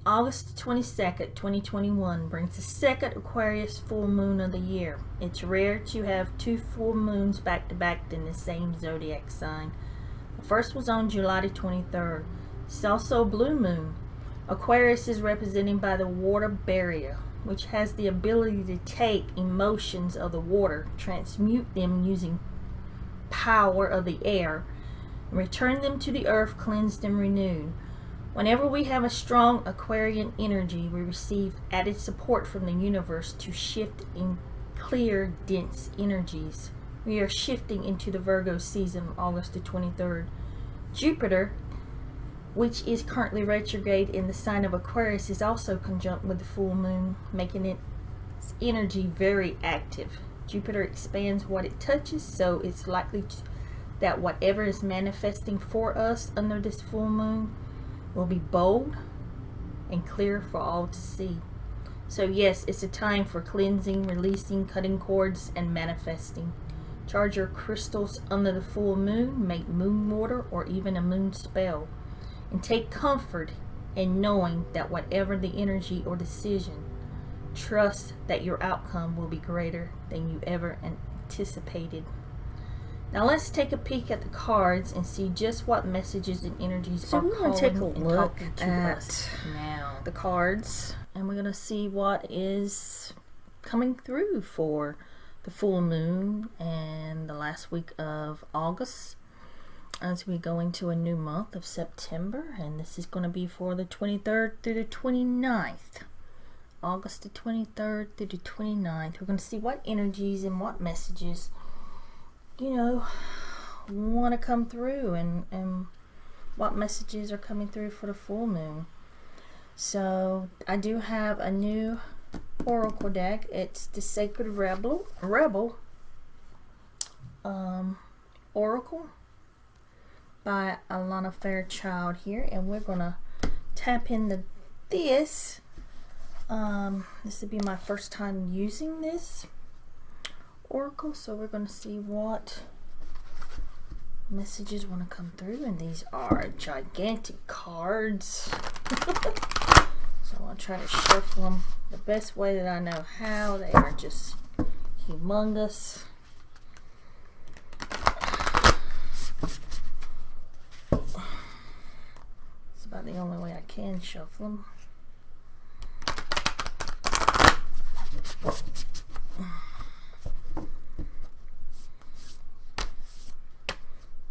August 22nd, 2021 brings the second Aquarius full moon of the year. It's rare to have two full moons back to back in the same zodiac sign. The first was on July the 23rd. It's also a blue moon. Aquarius is represented by the water barrier, which has the ability to take emotions of the water, transmute them using power of the air, and return them to the earth cleansed and renewed. Whenever we have a strong Aquarian energy, we receive added support from the universe to shift in clear, dense energies. We are shifting into the Virgo season, August the 23rd. Jupiter, which is currently retrograde in the sign of Aquarius, is also conjunct with the full moon, making its energy very active. Jupiter expands what it touches, so it's likely that whatever is manifesting for us under this full moon will be bold and clear for all to see. So yes, it's a time for cleansing, releasing, cutting cords, and manifesting. Charge your crystals under the full moon, make moon water or even a moon spell, and take comfort in knowing that whatever the energy or decision, trust that your outcome will be greater than you ever anticipated. Now let's take a peek at the cards and see just what messages and energies are calling take a and look talking to at us now. the cards, And we're going to see what is coming through for the full moon and the last week of August as we go into a new month of September. And this is going to be for the 23rd through the 29th. August the 23rd through the 29th. We're going to see what energies and what messages, want to come through and what messages are coming through for the full moon. So I do have a new oracle deck. It's the Sacred Rebel Oracle by Alana Fairchild here, and we're gonna tap into this. This will be my first time using this oracle, so we're going to see what messages want to come through, and these are gigantic cards. So I'll try to shuffle them the best way that I know how. They are just humongous. It's about the only way I can shuffle them.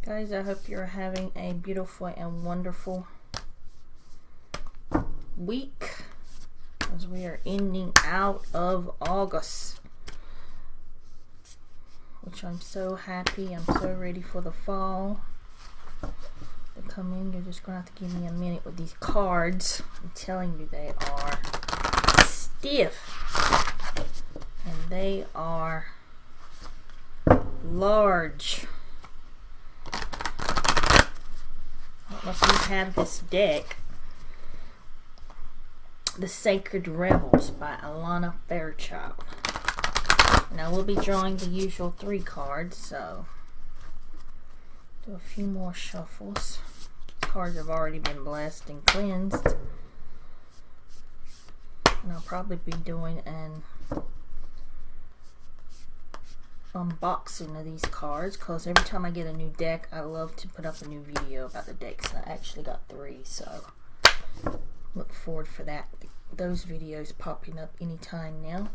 Guys, I hope you're having a beautiful and wonderful week as we are ending out of August, which I'm so happy. I'm so ready for the fall to come in. You're just gonna have to give me a minute with these cards. I'm telling you, they are stiff and they are large. I don't know if you have this deck, The Sacred Rebels by Alana Fairchild. Now we'll be drawing the usual 3 cards, so do a few more shuffles. Cards have already been blessed and cleansed, and I'll probably be doing an unboxing of these cards, because every time I get a new deck I love to put up a new video about the decks. I actually got 3, so look forward for those videos popping up anytime now.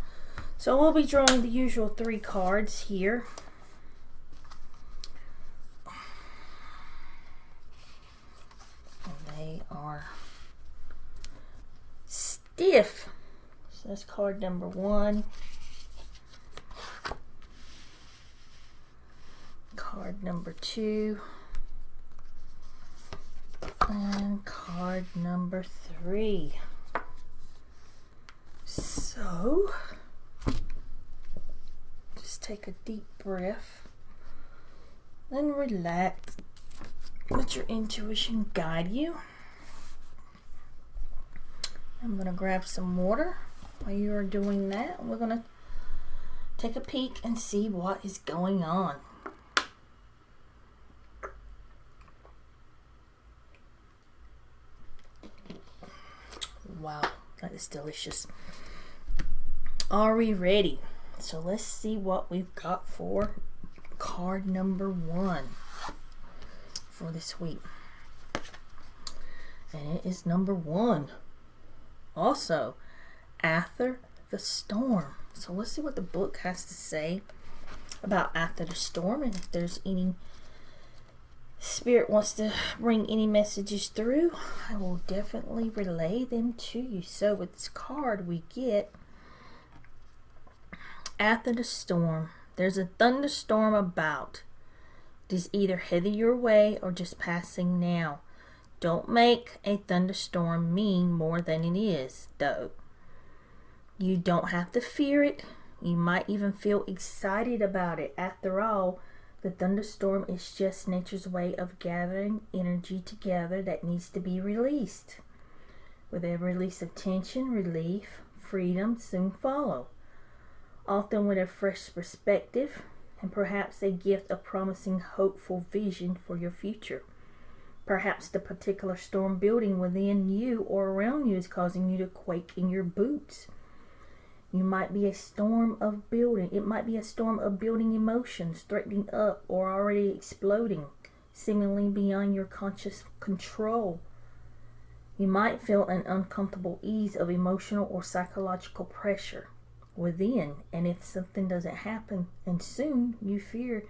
So we'll be drawing the usual 3 cards here. And they are stiff. So that's card number 1. Card number 2, and card number 3. So just take a deep breath and relax. Let your intuition guide you. I'm going to grab some water while you are doing that. We're going to take a peek and see what is going on. Wow, that is delicious. Are we ready? So let's see what we've got for card number 1 for this week. And it is number 1. Also, After the Storm. So let's see what the book has to say about After the Storm, and if there's any Spirit wants to bring any messages through, I will definitely relay them to you. So with this card we get After the Storm. There's a thunderstorm about. It is either headed your way or just passing now. Don't make a thunderstorm mean more than it is, though. You don't have to fear it. You might even feel excited about it. After all, the thunderstorm is just nature's way of gathering energy together that needs to be released. With a release of tension, relief, freedom soon follow. Often with a fresh perspective and perhaps a gift of promising hopeful vision for your future. Perhaps the particular storm building within you or around you is causing you to quake in your boots. You might be a storm of building. It might be a storm of building emotions, threatening up or already exploding, seemingly beyond your conscious control. You might feel an uncomfortable ease of emotional or psychological pressure within, and if something doesn't happen, and soon you fear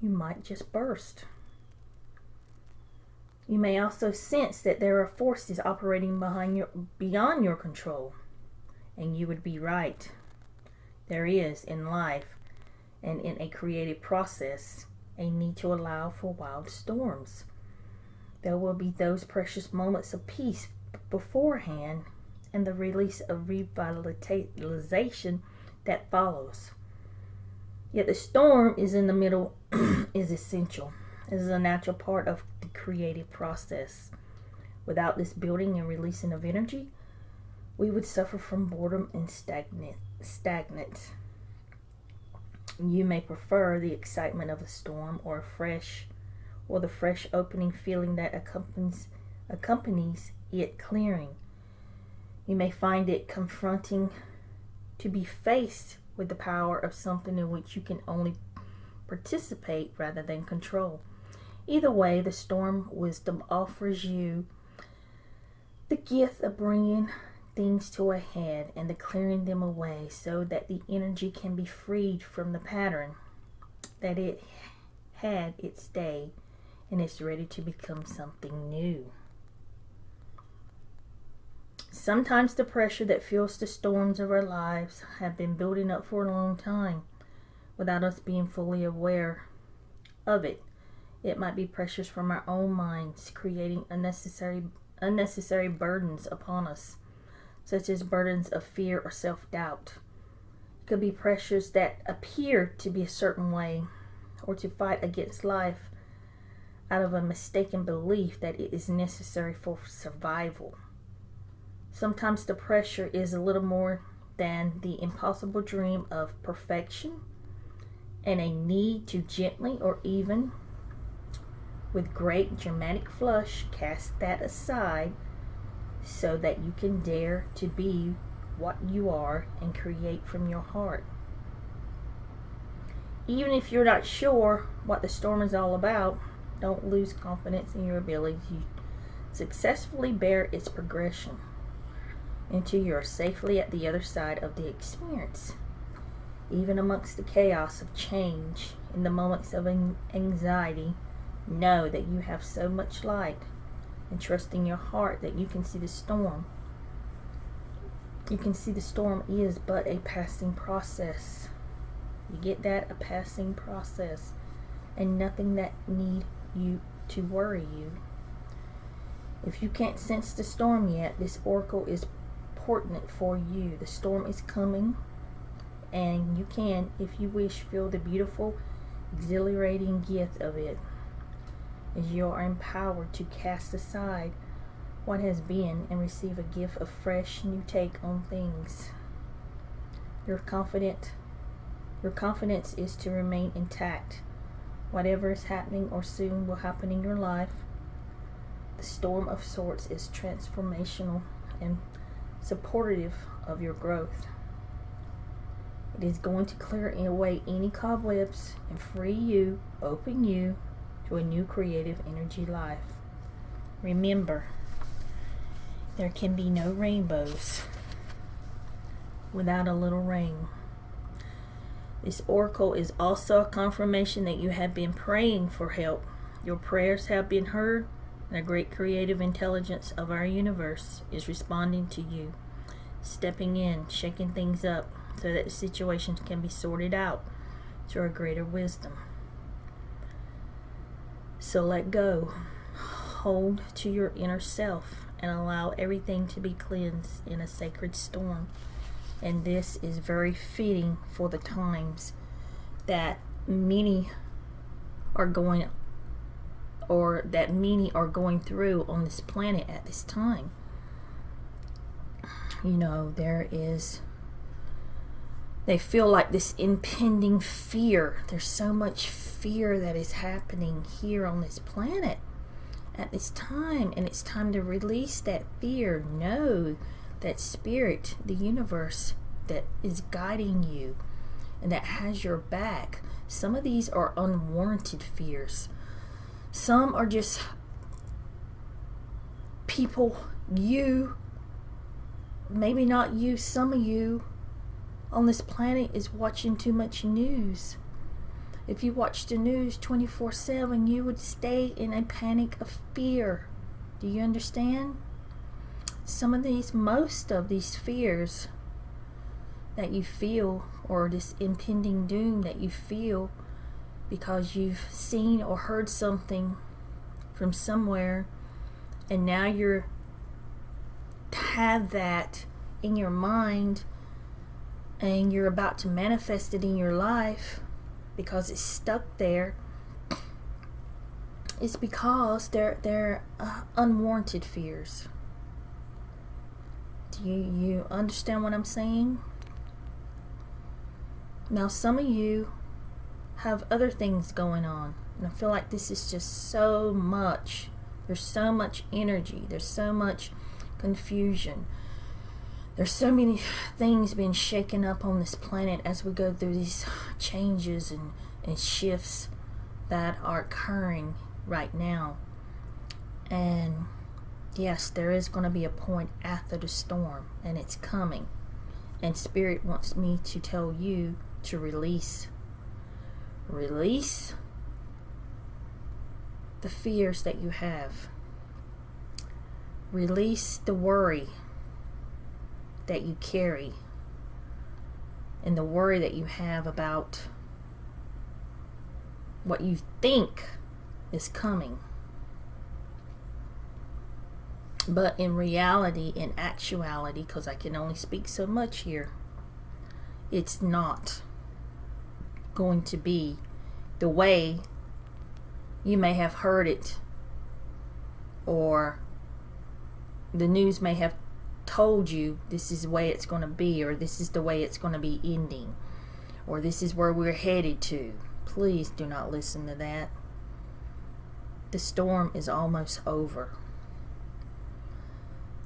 you might just burst. You may also sense that there are forces operating beyond your control. And you would be right. There is in life and in a creative process a need to allow for wild storms. There will be those precious moments of peace beforehand and the release of revitalization that follows. Yet the storm is in the middle is essential. It is a natural part of the creative process. Without this building and releasing of energy, we would suffer from boredom and stagnant. You may prefer the excitement of a storm or the fresh opening feeling that accompanies it clearing. You may find it confronting to be faced with the power of something in which you can only participate rather than control. Either way, the storm wisdom offers you the gift of bringing things to a head and the clearing them away so that the energy can be freed from the pattern that it had its day and is ready to become something new. Sometimes the pressure that fuels the storms of our lives have been building up for a long time without us being fully aware of it. It might be pressures from our own minds creating unnecessary burdens upon us, such as burdens of fear or self-doubt. It could be pressures that appear to be a certain way or to fight against life out of a mistaken belief that it is necessary for survival. Sometimes the pressure is a little more than the impossible dream of perfection and a need to gently or even with great dramatic flush cast that aside so that you can dare to be what you are and create from your heart. Even if you're not sure what the storm is all about, don't lose confidence in your ability to successfully bear its progression until you're safely at the other side of the experience. Even amongst the chaos of change, in the moments of anxiety, know that you have so much light and trust in your heart that you can see the storm. You can see the storm is but a passing process. You get that? A passing process. And nothing that need you to worry you. If you can't sense the storm yet, this oracle is important for you. The storm is coming, and you can, if you wish, feel the beautiful, exhilarating gift of it, as you are empowered to cast aside what has been and receive a gift of fresh new take on things. Your confidence is to remain intact. Whatever is happening or soon will happen in your life, the storm of sorts is transformational and supportive of your growth. It is going to clear away any cobwebs and free you, open you to a new creative energy life. Remember, there can be no rainbows without a little rain. This oracle is also a confirmation that you have been praying for help. Your prayers have been heard, and the great creative intelligence of our universe is responding to you, stepping in, shaking things up so that the situations can be sorted out to a greater wisdom. So let go. Hold to your inner self and allow everything to be cleansed in a sacred storm. And this is very fitting for the times that many are going through on this planet at this time. You know, they feel like this impending fear. There's so much fear that is happening here on this planet at this time, and it's time to release that fear. Know that spirit, the universe that is guiding you and that has your back. Some of these are unwarranted fears. Some are just people, you, maybe not you, some of you on this planet is watching too much news. If you watch the news 24/7, you would stay in a panic of fear. Do you understand? Most of these fears that you feel, or this impending doom that you feel because you've seen or heard something from somewhere, and now you have that in your mind and you're about to manifest it in your life because it's stuck there. It's because they're unwarranted fears. Do you understand what I'm saying? Now, some of you have other things going on, and I feel like this is just so much. There's so much energy. There's so much confusion. There's so many things being shaken up on this planet as we go through these changes and shifts that are occurring right now. And yes, there is going to be a point after the storm, and it's coming. And Spirit wants me to tell you to release the fears that you have. Release the worry that you carry and the worry that you have about what you think is coming. But in reality, in actuality, because I can only speak so much here, it's not going to be the way you may have heard it, or the news may have told you this is the way it's going to be, or this is the way it's going to be ending, or this is where we're headed to. Please do not listen to that. The storm is almost over.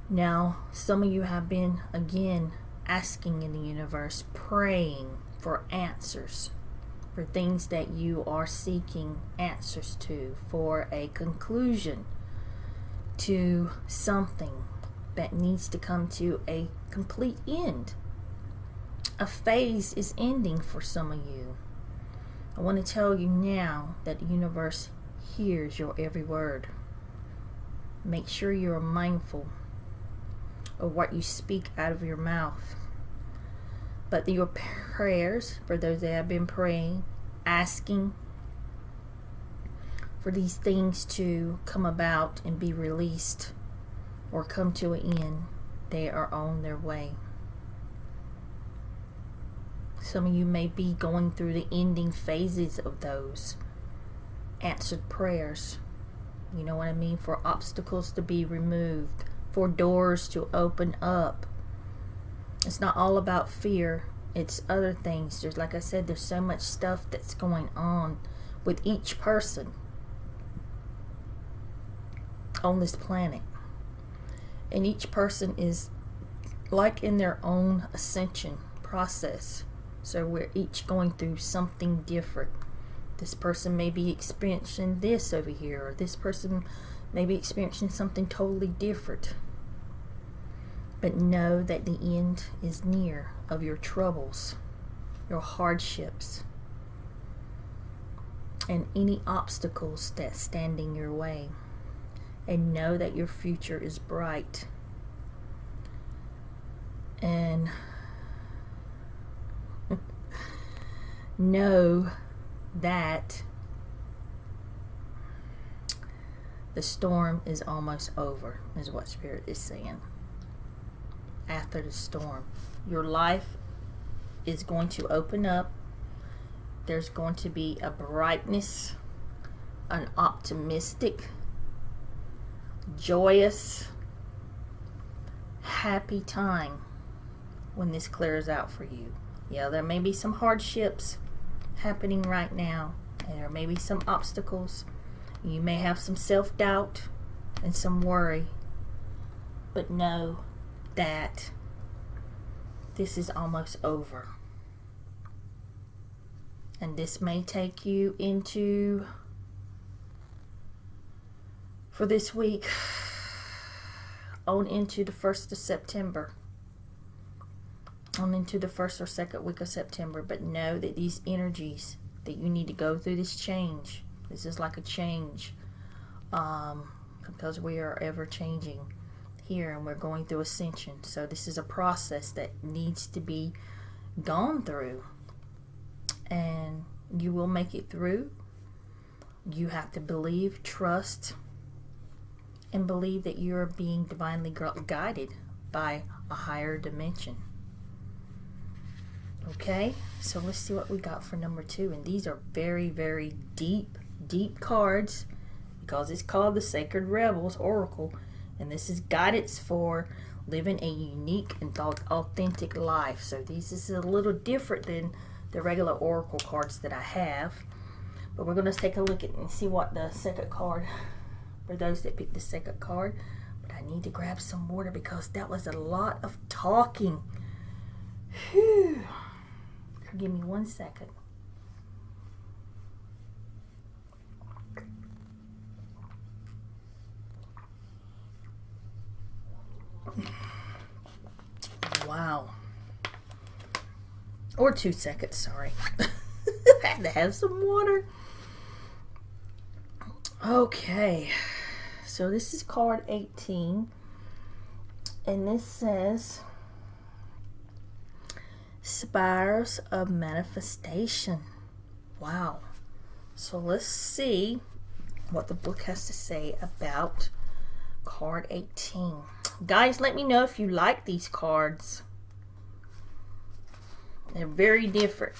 Now, some of you have been, again, asking in the universe, praying for answers, for things that you are seeking answers to, for a conclusion to something that needs to come to a complete end. A phase is ending for some of you. I want to tell you now that the universe hears your every word. Make sure you are mindful of what you speak out of your mouth. But your prayers, for those that have been praying, asking for these things to come about and be released or come to an end, they are on their way. Some of you may be going through the ending phases of those answered prayers. You know what I mean? For obstacles to be removed, for doors to open up. It's not all about fear. It's other things. There's, like I said, there's so much stuff that's going on with each person on this planet. And each person is like in their own ascension process. So we're each going through something different. This person may be experiencing this over here, or this person may be experiencing something totally different. But know that the end is near of your troubles, your hardships, and any obstacles that stand in your way. And know that your future is bright. And know that the storm is almost over, is what Spirit is saying. After the storm, your life is going to open up. There's going to be a brightness, an optimistic, joyous, happy time when this clears out for you. Yeah, there may be some hardships happening right now, and there may be some obstacles. You may have some self-doubt and some worry, but know that this is almost over. And this may take you into, for this week, on into the 1st of September. On into the 1st or 2nd week of September. But know that these energies, that you need to go through this change. This is like a change. Because we are ever changing here, and we're going through ascension. So this is a process that needs to be gone through. And you will make it through. You have to believe, trust, and believe that you are being divinely guided by a higher dimension. Okay, so let's see what we got for number 2. And these are very, very deep cards, because it's called the Sacred Rebels Oracle. And this is guidance for living a unique and authentic life. So this is a little different than the regular oracle cards that I have. But we're going to take a look at and see what the second card, for those that picked the second card. But I need to grab some water because that was a lot of talking. Whew. Give me 1 second. Wow. Or 2 seconds, sorry. I had to have some water. Okay. So this is card 18. And this says Spires of Manifestation. Wow. So let's see what the book has to say about card 18. Guys, let me know if you like these cards. They're very different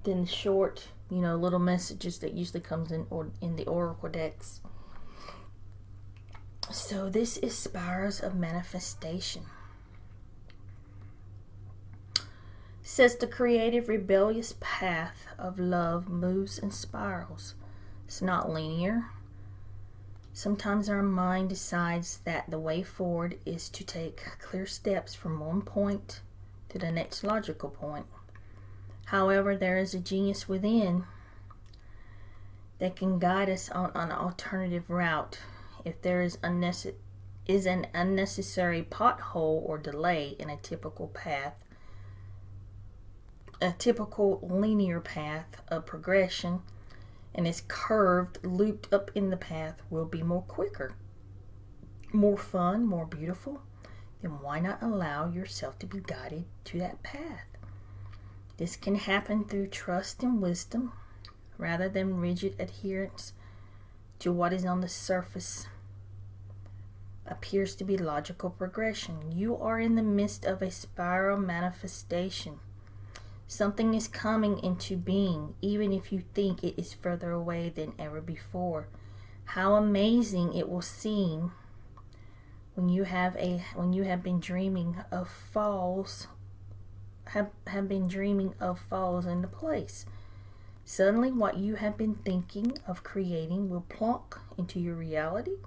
than short, little messages that usually comes in the oracle decks. So this is Spires of Manifestation. It says the creative, rebellious path of love moves in spirals. It's not linear. Sometimes our mind decides that the way forward is to take clear steps from one point to the next logical point. However, there is a genius within that can guide us on an alternative route. If there is an unnecessary pothole or delay in a typical path, a typical linear path of progression, and is curved, looped up in the path, will be more quicker, more fun, more beautiful, then why not allow yourself to be guided to that path? This can happen through trust and wisdom, rather than rigid adherence to what is on the surface appears to be logical progression. You are in the midst of a spiral manifestation. Something is coming into being, even if you think it is further away than ever before. How amazing it will seem when you have been dreaming of falls, have been dreaming of falls into place. Suddenly, what you have been thinking of creating will plonk into your reality.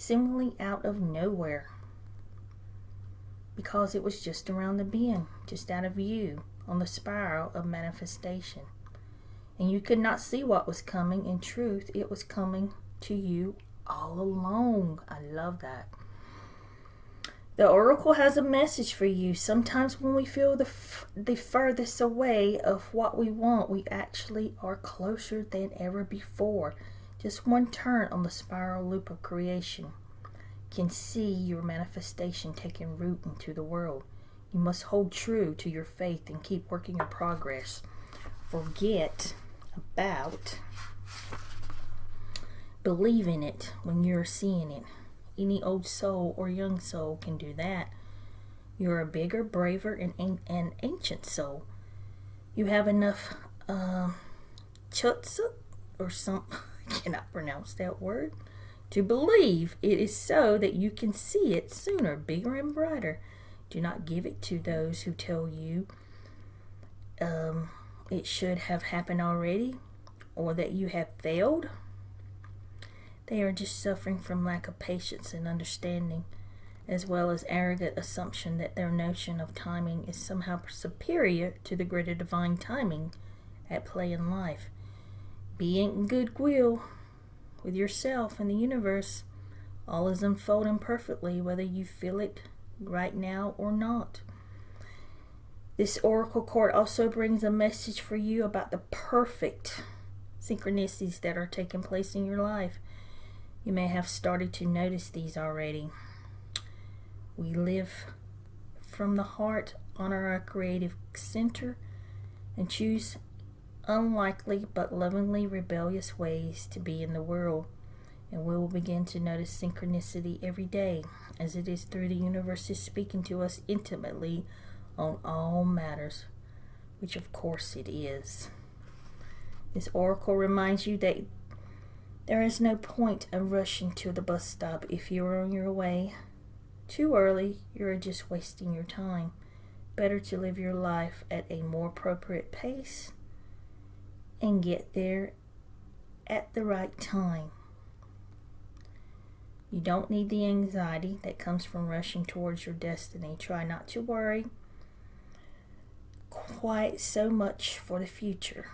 seemingly out of nowhere, because it was just around the bend, just out of view on the spiral of manifestation. And you could not see what was coming. In truth, it was coming to you all along. I love that. The oracle has a message for you. Sometimes when we feel the furthest away of what we want, we actually are closer than ever before. Just one turn on the spiral loop of creation can see your manifestation taking root into the world. You must hold true to your faith and keep working your progress. Forget about believing it when you're seeing it. Any old soul or young soul can do that. You're a bigger, braver, and ancient soul. You have enough chutsa or something, I cannot pronounce that word, to believe it is so that you can see it sooner, bigger and brighter. Do not give it to those who tell you it should have happened already or that you have failed. They are just suffering from lack of patience and understanding, as well as arrogant assumption that their notion of timing is somehow superior to the greater divine timing at play in life. Be in goodwill with yourself and the universe. All is unfolding perfectly, whether you feel it right now or not. This oracle card also brings a message for you about the perfect synchronicities that are taking place in your life. You may have started to notice these already. We live from the heart, honor our creative center, and choose unlikely but lovingly rebellious ways to be in the world. And we will begin to notice synchronicity every day, as it is through the universe is speaking to us intimately on all matters, which of course it is. This oracle reminds you that there is no point of rushing to the bus stop if you are on your way too early. You're just wasting your time. Better to live your life at a more appropriate pace and get there at the right time. You don't need the anxiety that comes from rushing towards your destiny. Try not to worry quite so much for the future.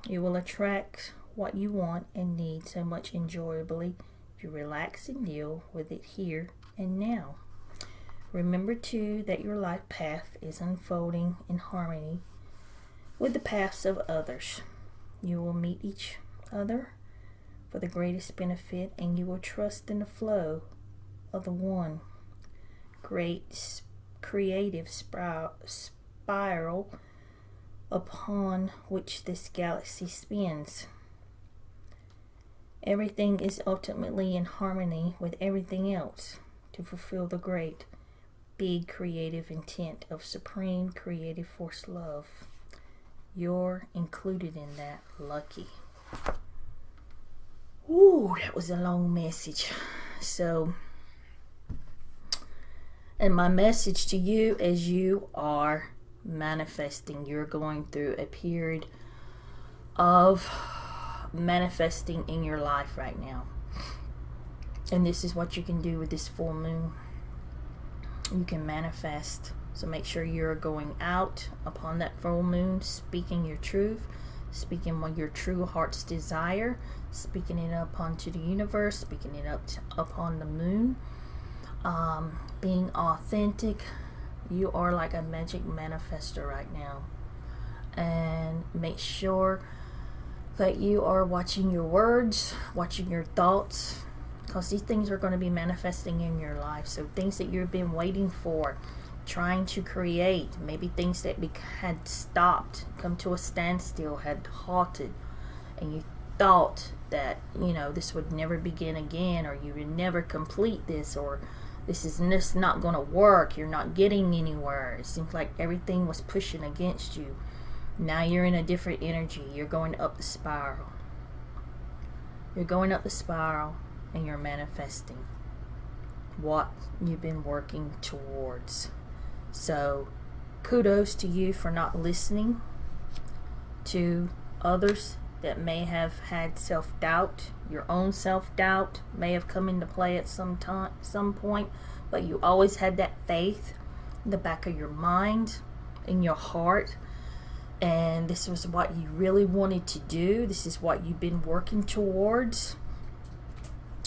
You will attract what you want and need so much enjoyably if you relax and deal with it here and now. Remember too that your life path is unfolding in harmony with the paths of others. You will meet each other for the greatest benefit, and you will trust in the flow of the one great creative spiral upon which this galaxy spins. Everything is ultimately in harmony with everything else to fulfill the great, big creative intent of supreme creative force love. You're included in that. Lucky. Ooh, that was a long message. So, and my message to you as you are manifesting, you're going through a period of manifesting in your life right now. And this is what you can do with this full moon. You can manifest. So make sure you're going out upon that full moon, speaking your truth, speaking what your true heart's desire, speaking it up onto the universe, speaking it up upon the moon, being authentic. You are like a magic manifester right now. And make sure that you are watching your words, watching your thoughts, because these things are going to be manifesting in your life. So things that you've been waiting for, trying to create, maybe things that had stopped, come to a standstill, had halted, and you thought that, this would never begin again, or you would never complete this, or this is just not going to work, you're not getting anywhere. It seems like everything was pushing against you. Now you're in a different energy. You're going up the spiral. You're going up the spiral, and you're manifesting what you've been working towards. So kudos to you for not listening to others that may have had self-doubt. Your own self-doubt may have come into play at some point, but you always had that faith in the back of your mind, in your heart, and this was what you really wanted to do. This is what you've been working towards.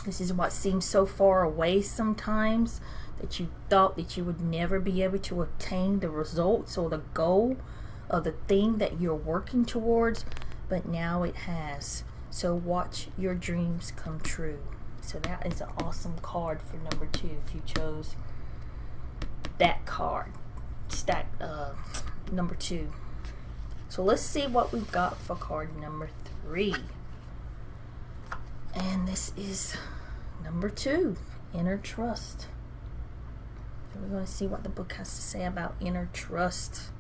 This is what seems so far away sometimes, that you thought that you would never be able to attain the results or the goal of the thing that you're working towards, but now it has. So watch your dreams come true. So that is an awesome card for number 2 if you chose that card, stack number 2. So let's see what we've got for card number 3. And this is number 2, inner trust. So we're going to see what the book has to say about inner trust.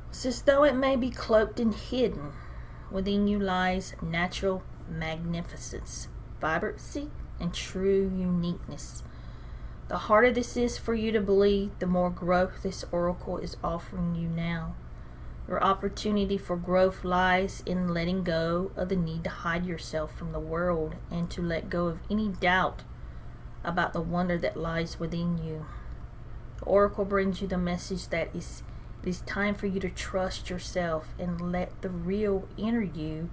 It says, though it may be cloaked and hidden, within you lies natural magnificence, vibrancy, and true uniqueness. The harder this is for you to believe, the more growth this oracle is offering you now. Your opportunity for growth lies in letting go of the need to hide yourself from the world and to let go of any doubt about the wonder that lies within you. The oracle brings you the message that it is time for you to trust yourself and let the real inner you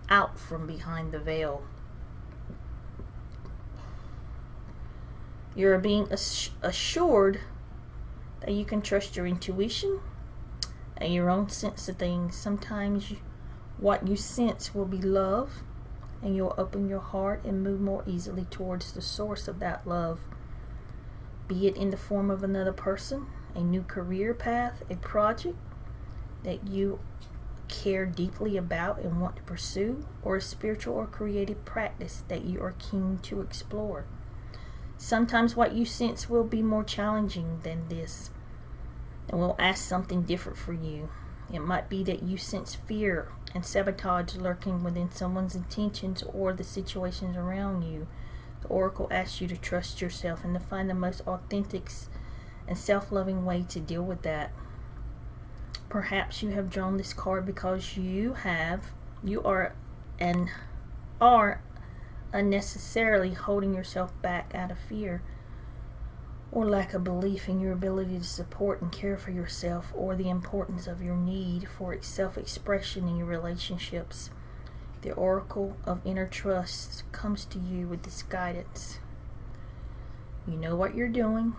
out from behind the veil. You're being assured that you can trust your intuition and your own sense of things. Sometimes what you sense will be love, and you'll open your heart and move more easily towards the source of that love, be it in the form of another person, a new career path, a project that you care deeply about and want to pursue, or a spiritual or creative practice that you are keen to explore. Sometimes what you sense will be more challenging than this and will ask something different for you. It might be that you sense fear and sabotage lurking within someone's intentions or the situations around you. The oracle asks you to trust yourself and to find the most authentic and self-loving way to deal with that. Perhaps you have drawn this card because you are unnecessarily holding yourself back out of fear or lack of belief in your ability to support and care for yourself, or the importance of your need for self-expression in your relationships. The oracle of inner trust comes to you with this guidance. You know what you're doing.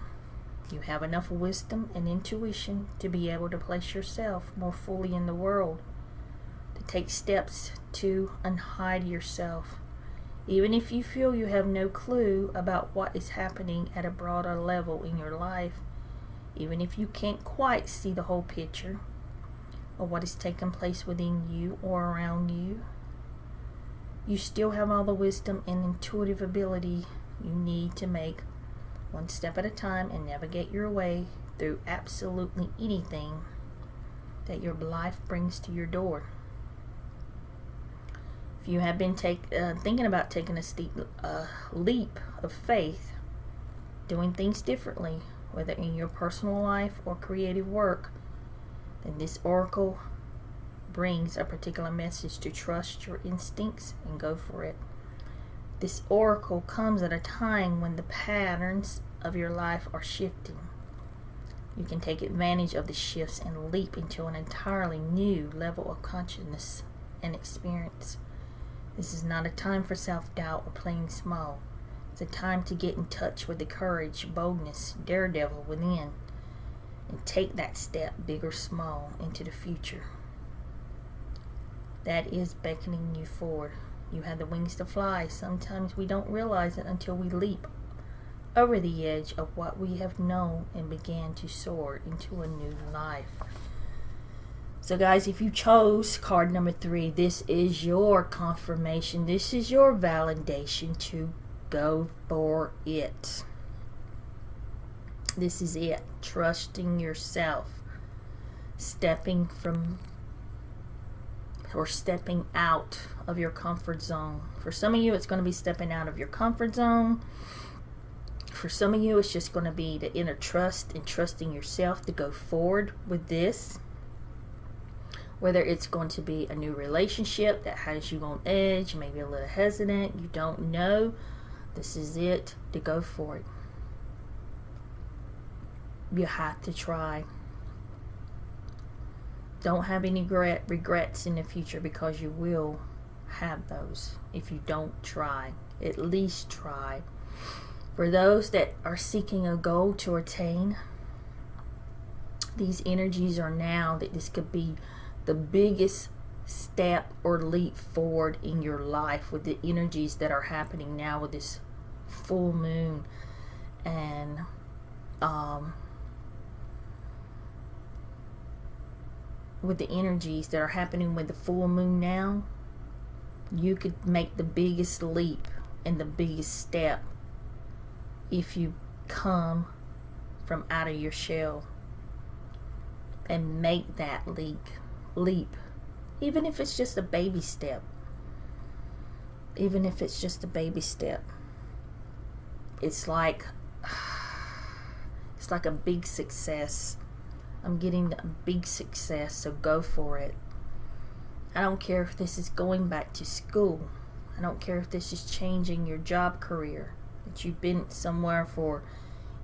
You have enough wisdom and intuition to be able to place yourself more fully in the world, to take steps to unhide yourself. Even if you feel you have no clue about what is happening at a broader level in your life, even if you can't quite see the whole picture of what is taking place within you or around you, you still have all the wisdom and intuitive ability you need to make one step at a time and navigate your way through absolutely anything that your life brings to your door. If you have been thinking about taking a steep leap of faith, doing things differently, whether in your personal life or creative work, then this oracle brings a particular message to trust your instincts and go for it. This oracle comes at a time when the patterns of your life are shifting. You can take advantage of the shifts and leap into an entirely new level of consciousness and experience. This is not a time for self-doubt or playing small. It's a time to get in touch with the courage, boldness, daredevil within, and take that step, big or small, into the future. That is beckoning you forward. You have the wings to fly. Sometimes we don't realize it until we leap over the edge of what we have known and began to soar into a new life. So guys, if you chose card number 3, this is your confirmation. This is your validation to go for it. This is it. Trusting yourself. Stepping out of your comfort zone. For some of you, it's going to be stepping out of your comfort zone. For some of you, it's just going to be the inner trust and trusting yourself to go forward with this. Whether it's going to be a new relationship that has you on edge, maybe a little hesitant, you don't know. This is it, to go for it. You have to try. Don't have any regrets in the future, because you will have those if you don't try. At least try. For those that are seeking a goal to attain, these energies are now that this could be the biggest step or leap forward in your life, with the energies that are happening now with this full moon. And with the energies that are happening with the full moon now, you could make the biggest leap and the biggest step if you come from out of your shell and make that leap, even if it's just a baby step. Even if it's just a baby step, it's like a big success. I'm getting a big success, so go for it. I don't care if this is going back to school. I don't care if this is changing your job career, that you've been somewhere for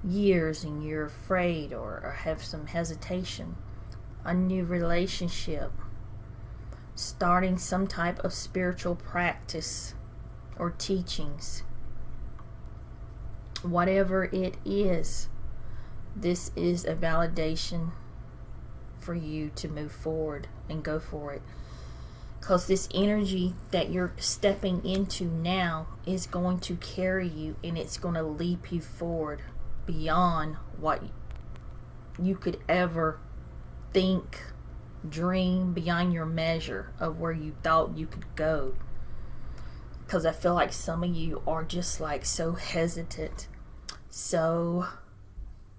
years and you're afraid or have some hesitation. A new relationship, starting some type of spiritual practice or teachings. Whatever it is, this is a validation for you to move forward and go for it. Because this energy that you're stepping into now is going to carry you, and it's going to leap you forward beyond what you could ever think, dream, beyond your measure of where you thought you could go. Because I feel like some of you are just like so hesitant, so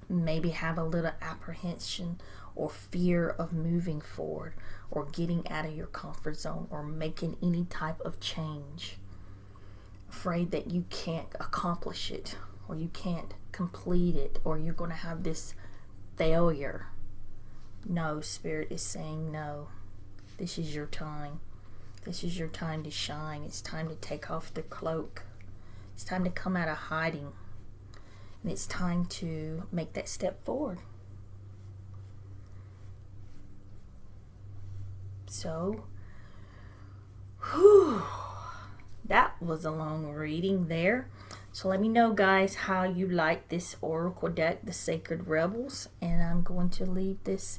maybe have a little apprehension or fear of moving forward or getting out of your comfort zone or making any type of change. Afraid that you can't accomplish it, or you can't complete it, or you're going to have this failure. No, Spirit is saying no. This is your time. This is your time to shine. It's time to take off the cloak. It's time to come out of hiding. And it's time to make that step forward. So, that was a long reading there. So let me know, guys, how you like this oracle deck, the Sacred Rebels. And I'm going to leave this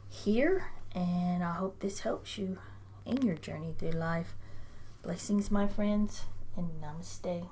here. And I hope this helps you in your journey through life. Blessings, my friends, and namaste.